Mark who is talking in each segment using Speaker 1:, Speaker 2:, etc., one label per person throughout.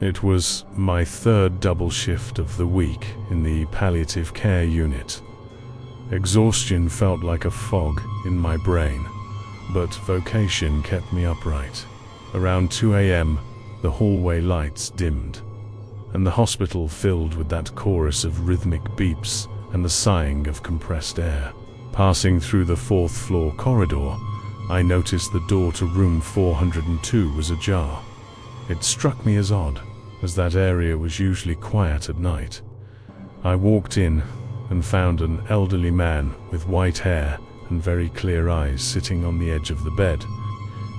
Speaker 1: It was my third double shift of the week in the palliative care unit. Exhaustion felt like a fog in my brain, but vocation kept me upright. Around 2 a.m., the hallway lights dimmed, and the hospital filled with that chorus of rhythmic beeps and the sighing of compressed air. Passing through the 4th floor corridor, I noticed the door to room 402 was ajar. It struck me as odd, as that area was usually quiet at night. I walked in and found an elderly man with white hair and very clear eyes sitting on the edge of the bed.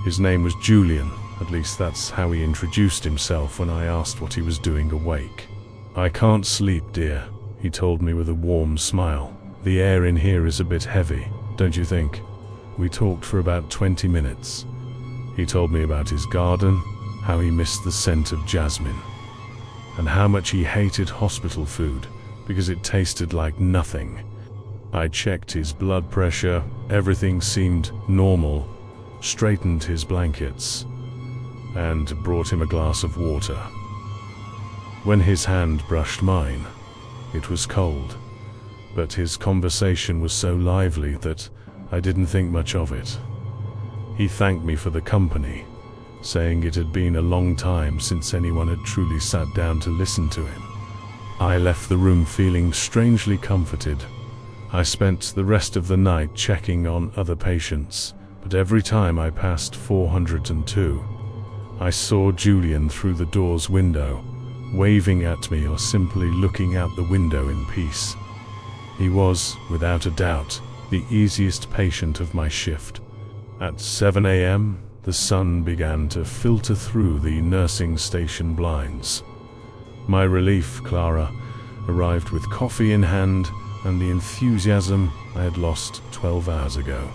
Speaker 1: His name was Julian, at least that's how he introduced himself when I asked what he was doing awake. "I can't sleep, dear," he told me with a warm smile. "The air in here is a bit heavy, don't you think?" We talked for about 20 minutes. He told me about his garden, how he missed the scent of jasmine, and how much he hated hospital food because it tasted like nothing. I checked his blood pressure, everything seemed normal, straightened his blankets, and brought him a glass of water. When his hand brushed mine, it was cold, but his conversation was so lively that I didn't think much of it. He thanked me for the company, saying it had been a long time since anyone had truly sat down to listen to him. I left the room feeling strangely comforted. I spent the rest of the night checking on other patients, but every time I passed 402, I saw Julian through the door's window, waving at me or simply looking out the window in peace. He was, without a doubt, the easiest patient of my shift. At 7 a.m., the sun began to filter through the nursing station blinds. My relief, Clara, arrived with coffee in hand and the enthusiasm I had lost 12 hours ago.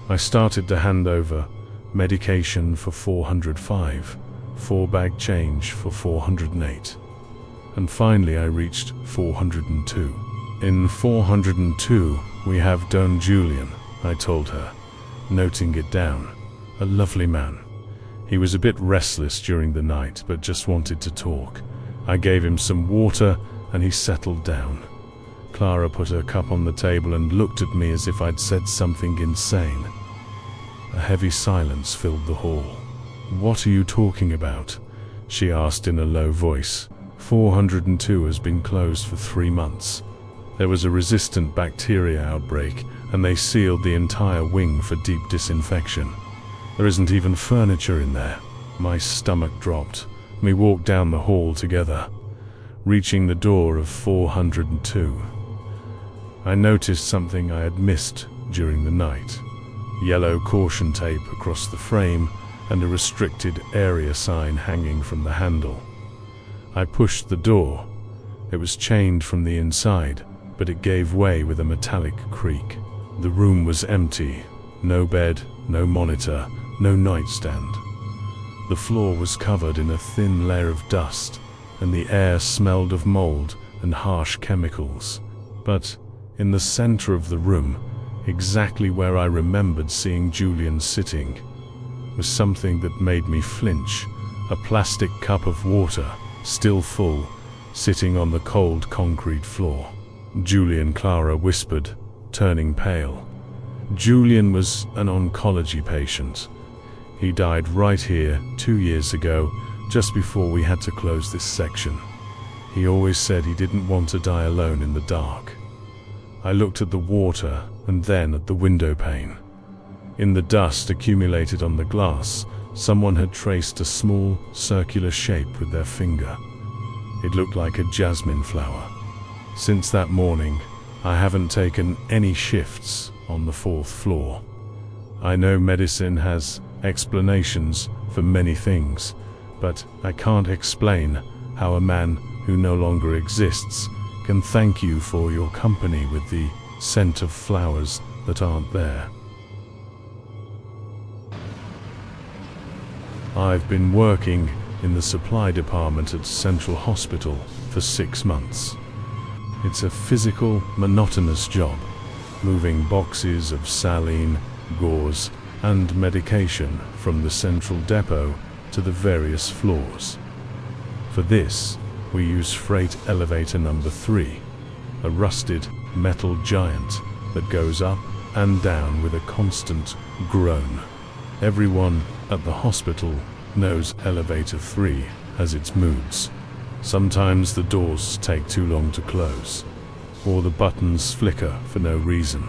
Speaker 1: I started to hand over medication for 405, 4-bag change for 408, and finally I reached 402. "In 402, we have Don Julian," I told her, noting it down. "A lovely man. He was a bit restless during the night, but just wanted to talk. I gave him some water, and he settled down." Clara put her cup on the table and looked at me as if I'd said something insane. A heavy silence filled the hall. "What are you talking about?" she asked in a low voice. 402 has been closed for 3 months. There was a resistant bacteria outbreak, and they sealed the entire wing for deep disinfection. There isn't even furniture in there. My stomach dropped. We walked down the hall together, reaching the door of 402. I noticed something I had missed during the night. Yellow caution tape across the frame and a restricted area sign hanging from the handle. I pushed the door. It was chained from the inside, but it gave way with a metallic creak. The room was empty. No bed, no monitor, no nightstand. The floor was covered in a thin layer of dust, and the air smelled of mold and harsh chemicals. But in the center of the room, exactly where I remembered seeing Julian sitting, was something that made me flinch. A plastic cup of water, still full, sitting on the cold concrete floor. "Julian," Clara whispered, turning pale. Julian was an oncology patient. He died right here 2 years ago, just before we had to close this section. He always said he didn't want to die alone in the dark. I looked at the water and then at the window pane. In the dust accumulated on the glass, someone had traced a small, circular shape with their finger. It looked like a jasmine flower. Since that morning, I haven't taken any shifts on the 4th floor. I know medicine has explanations for many things, but I can't explain how a man who no longer exists can thank you for your company with the scent of flowers that aren't there. I've been working in the supply department at Central Hospital for 6 months. It's a physical, monotonous job, moving boxes of saline, gauze, and medication from the central depot to the various floors. For this, we use freight elevator number 3, a rusted metal giant that goes up and down with a constant groan. Everyone at the hospital knows elevator 3 has its moods. Sometimes the doors take too long to close, or the buttons flicker for no reason.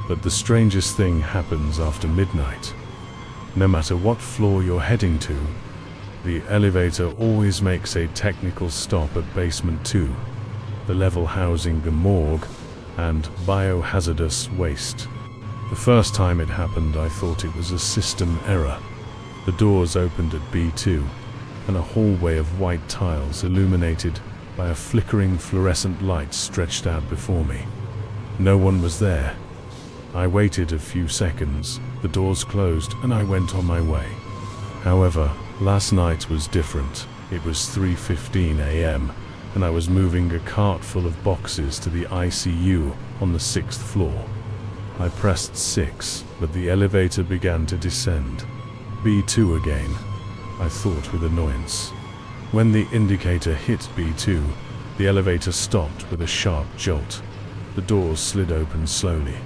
Speaker 1: But the strangest thing happens after midnight. No matter what floor you're heading to, the elevator always makes a technical stop at basement 2, the level housing the morgue and biohazardous waste. The first time it happened, I thought it was a system error. The doors opened at B2, and a hallway of white tiles illuminated by a flickering fluorescent light stretched out before me. No one was there. I waited a few seconds, the doors closed, and I went on my way. However, last night was different. It was 3:15 a.m., and I was moving a cart full of boxes to the ICU on the 6th floor. I pressed 6, but the elevator began to descend. B2 again, I thought with annoyance. When the indicator hit B2, the elevator stopped with a sharp jolt. The doors slid open slowly.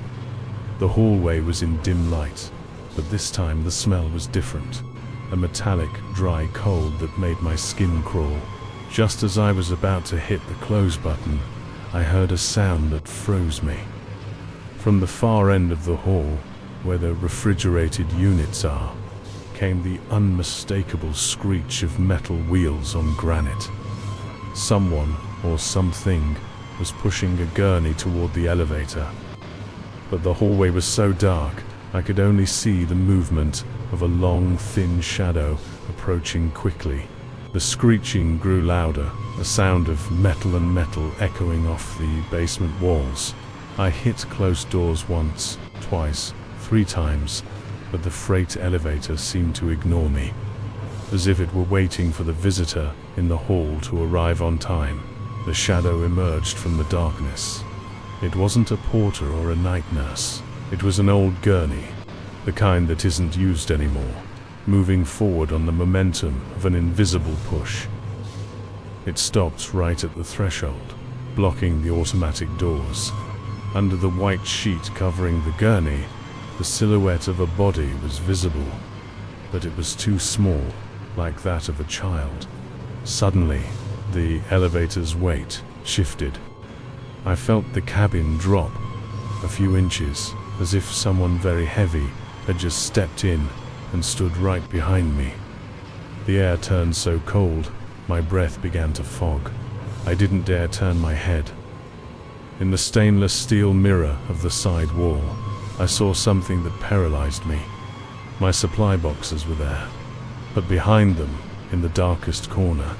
Speaker 1: The hallway was in dim light, but this time the smell was different. A metallic, dry cold that made my skin crawl. Just as I was about to hit the close button, I heard a sound that froze me. From the far end of the hall, where the refrigerated units are, came the unmistakable screech of metal wheels on granite. Someone, or something, was pushing a gurney toward the elevator. But the hallway was so dark, I could only see the movement of a long, thin shadow approaching quickly. The screeching grew louder, a sound of metal and metal echoing off the basement walls. I hit closed doors once, twice, 3 times, but the freight elevator seemed to ignore me, as if it were waiting for the visitor in the hall to arrive on time. The shadow emerged from the darkness. It wasn't a porter or a night nurse. It was an old gurney, the kind that isn't used anymore, moving forward on the momentum of an invisible push. It stopped right at the threshold, blocking the automatic doors. Under the white sheet covering the gurney, the silhouette of a body was visible, but it was too small, like that of a child. Suddenly, the elevator's weight shifted. I felt the cabin drop a few inches, as if someone very heavy had just stepped in and stood right behind me. The air turned so cold, my breath began to fog. I didn't dare turn my head. In the stainless steel mirror of the side wall, I saw something that paralyzed me. My supply boxes were there, but behind them, in the darkest corner,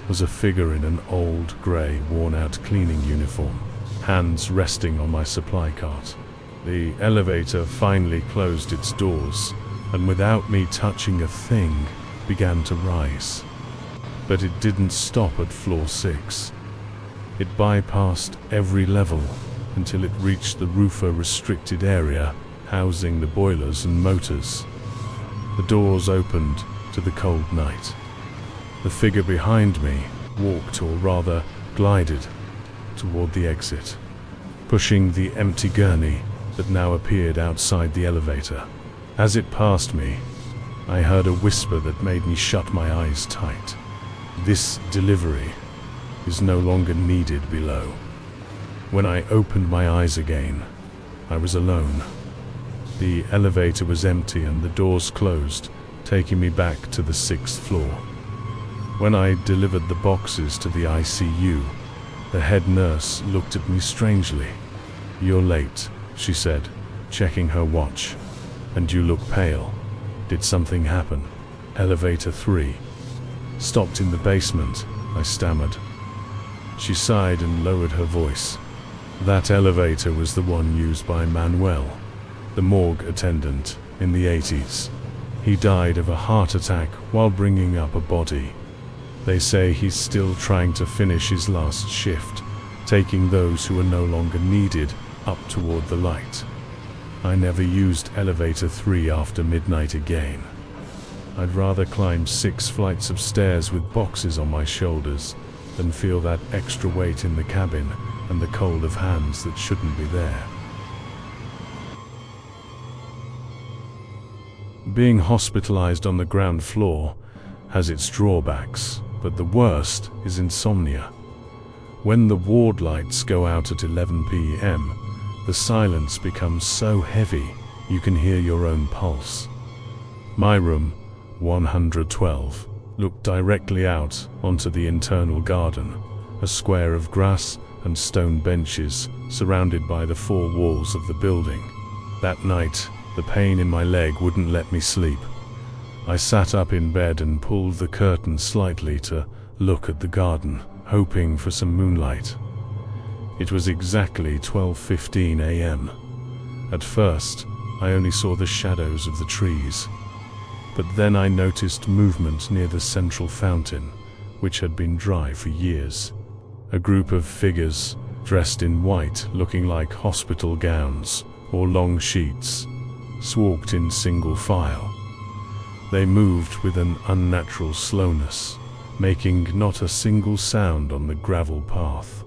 Speaker 1: was a figure in an old, grey, worn-out cleaning uniform, hands resting on my supply cart. The elevator finally closed its doors, and without me touching a thing, began to rise. But it didn't stop at floor 6. It bypassed every level until it reached the roofer-restricted area housing the boilers and motors. The doors opened to the cold night. The figure behind me walked, or rather glided, toward the exit, pushing the empty gurney that now appeared outside the elevator. As it passed me, I heard a whisper that made me shut my eyes tight. This delivery is no longer needed below. When I opened my eyes again, I was alone. The elevator was empty and the doors closed, taking me back to the 6th floor. When I delivered the boxes to the ICU, the head nurse looked at me strangely. "You're late," she said, checking her watch. "And you look pale. Did something happen?" "Elevator 3 stopped in the basement," I stammered. She sighed and lowered her voice. "That elevator was the one used by Manuel, the morgue attendant, in the 80s. He died of a heart attack while bringing up a body. They say he's still trying to finish his last shift, taking those who are no longer needed up toward the light. I never used elevator 3 after midnight again." I'd rather climb 6 flights of stairs with boxes on my shoulders than feel that extra weight in the cabin and the cold of hands that shouldn't be there. Being hospitalized on the ground floor has its drawbacks, but the worst is insomnia. When the ward lights go out at 11 p.m., the silence becomes so heavy you can hear your own pulse. My room, 112, looked directly out onto the internal garden, a square of grass and stone benches surrounded by the 4 walls of the building. That night, the pain in my leg wouldn't let me sleep. I sat up in bed and pulled the curtain slightly to look at the garden, hoping for some moonlight. It was exactly 12:15 a.m. At first, I only saw the shadows of the trees, but then I noticed movement near the central fountain, which had been dry for years. A group of figures, dressed in white, looking like hospital gowns or long sheets, walked in single file. They moved with an unnatural slowness, making not a single sound on the gravel path.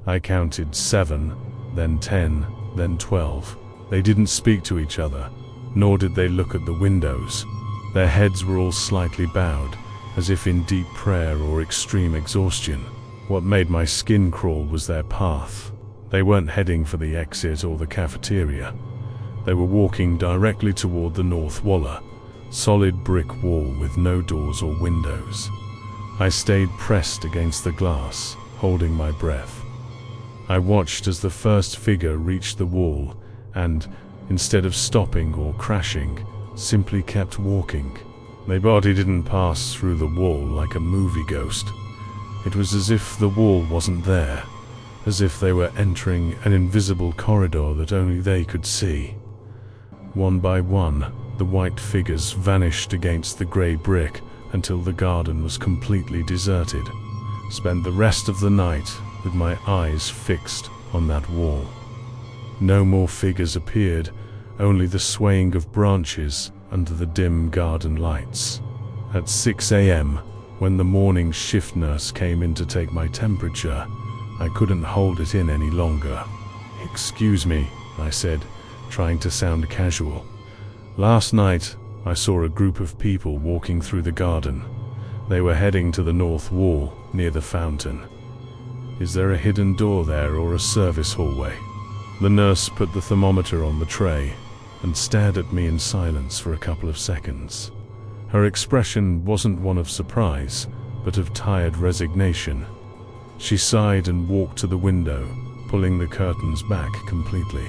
Speaker 1: I counted 7, then 10, then 12. They didn't speak to each other, nor did they look at the windows. Their heads were all slightly bowed, as if in deep prayer or extreme exhaustion. What made my skin crawl was their path. They weren't heading for the exit or the cafeteria. They were walking directly toward the north wall, solid brick wall with no doors or windows. I stayed pressed against the glass, holding my breath. I watched as the first figure reached the wall and, instead of stopping or crashing, simply kept walking. Their body didn't pass through the wall like a movie ghost. It was as if the wall wasn't there, as if they were entering an invisible corridor that only they could see. One by one, the white figures vanished against the grey brick until the garden was completely deserted. Spent the rest of the night with my eyes fixed on that wall. No more figures appeared, only the swaying of branches under the dim garden lights. At 6 a.m., when the morning shift nurse came in to take my temperature, I couldn't hold it in any longer. "Excuse me," I said, trying to sound casual. "Last night, I saw a group of people walking through the garden. They were heading to the north wall, near the fountain. Is there a hidden door there or a service hallway?" The nurse put the thermometer on the tray and stared at me in silence for a couple of seconds. Her expression wasn't one of surprise, but of tired resignation. She sighed and walked to the window, pulling the curtains back completely.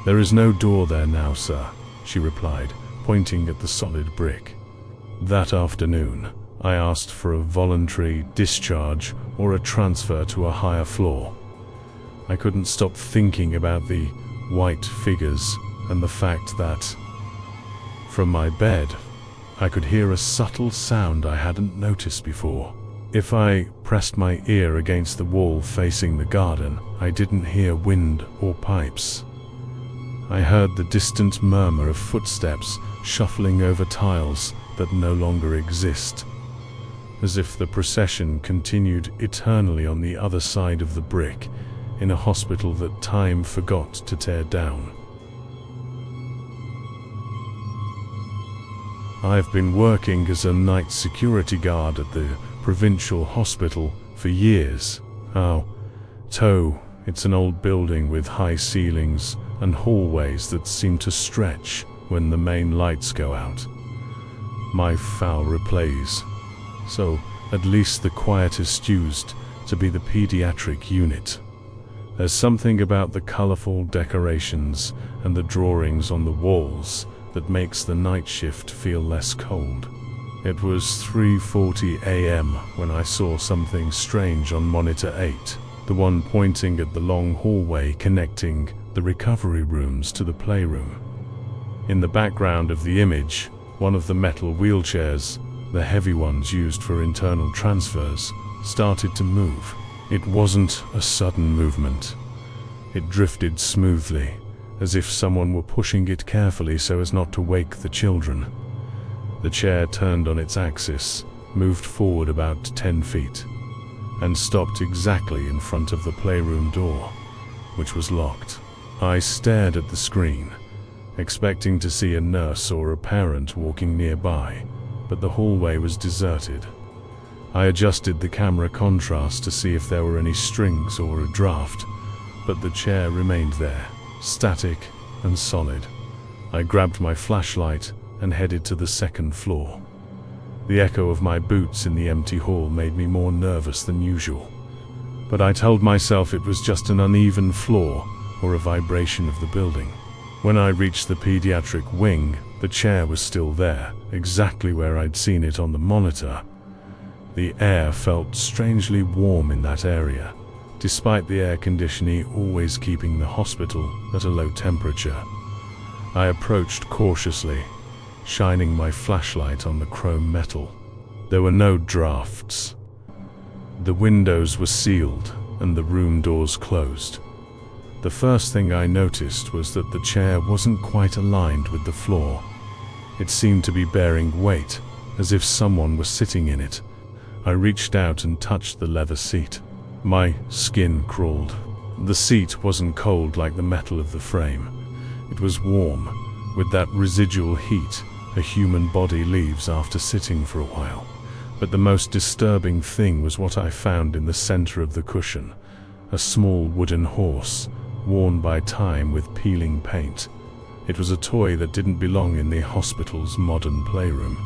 Speaker 1: "There is no door there now, sir," she replied, pointing at the solid brick. That afternoon, I asked for a voluntary discharge or a transfer to a higher floor. I couldn't stop thinking about the white figures and the fact that, from my bed, I could hear a subtle sound I hadn't noticed before. If I pressed my ear against the wall facing the garden, I didn't hear wind or pipes. I heard the distant murmur of footsteps shuffling over tiles that no longer exist, as if the procession continued eternally on the other side of the brick, in a hospital that time forgot to tear down. I've been working as a night security guard at the provincial hospital for years. It's an old building with high ceilings and hallways that seem to stretch when the main lights go out. My foul replays, so at least the quietest used to be the pediatric unit. There's something about the colorful decorations and the drawings on the walls that makes the night shift feel less cold. It was 3:40 a.m. when I saw something strange on monitor 8, the one pointing at the long hallway connecting the recovery rooms to the playroom. In the background of the image, one of the metal wheelchairs, the heavy ones used for internal transfers, started to move. It wasn't a sudden movement. It drifted smoothly, as if someone were pushing it carefully so as not to wake the children. The chair turned on its axis, moved forward about 10 feet, and stopped exactly in front of the playroom door, which was locked. I stared at the screen, expecting to see a nurse or a parent walking nearby, but the hallway was deserted. I adjusted the camera contrast to see if there were any strings or a draft, but the chair remained there, static and solid. I grabbed my flashlight and headed to the second floor. The echo of my boots in the empty hall made me more nervous than usual, but I told myself it was just an uneven floor or a vibration of the building. When I reached the pediatric wing, the chair was still there, exactly where I'd seen it on the monitor. The air felt strangely warm in that area, despite the air conditioning always keeping the hospital at a low temperature. I approached cautiously, shining my flashlight on the chrome metal. There were no drafts. The windows were sealed and the room doors closed. The first thing I noticed was that the chair wasn't quite aligned with the floor. It seemed to be bearing weight, as if someone was sitting in it. I reached out and touched the leather seat. My skin crawled. The seat wasn't cold like the metal of the frame. It was warm, with that residual heat a human body leaves after sitting for a while. But the most disturbing thing was what I found in the center of the cushion, a small wooden horse, worn by time with peeling paint. It was a toy that didn't belong in the hospital's modern playroom.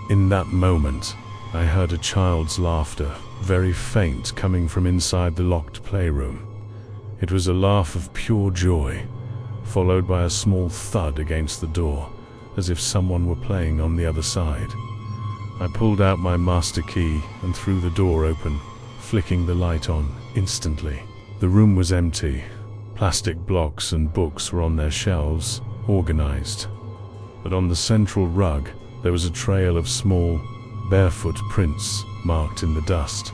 Speaker 1: In that moment, I heard a child's laughter, very faint, coming from inside the locked playroom. It was a laugh of pure joy, followed by a small thud against the door, as if someone were playing on the other side. I pulled out my master key and threw the door open, flicking the light on instantly. The room was empty. Plastic blocks and books were on their shelves, organized. But on the central rug, there was a trail of small, barefoot prints marked in the dust,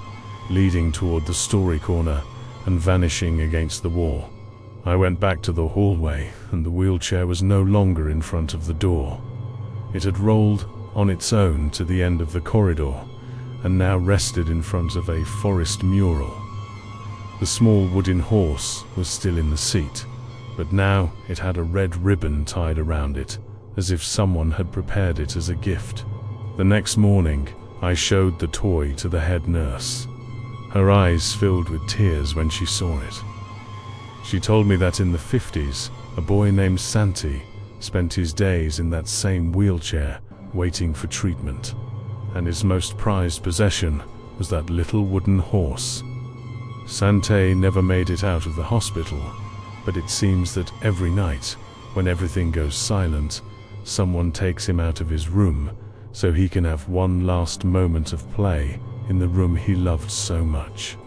Speaker 1: leading toward the story corner and vanishing against the wall. I went back to the hallway, and the wheelchair was no longer in front of the door. It had rolled on its own to the end of the corridor, and now rested in front of a forest mural. The small wooden horse was still in the seat, but now it had a red ribbon tied around it, as if someone had prepared it as a gift. The next morning, I showed the toy to the head nurse. Her eyes filled with tears when she saw it. She told me that in the 50s, a boy named Santi spent his days in that same wheelchair, waiting for treatment, and his most prized possession was that little wooden horse. Santi never made it out of the hospital, but it seems that every night, when everything goes silent, someone takes him out of his room so he can have one last moment of play in the room he loved so much.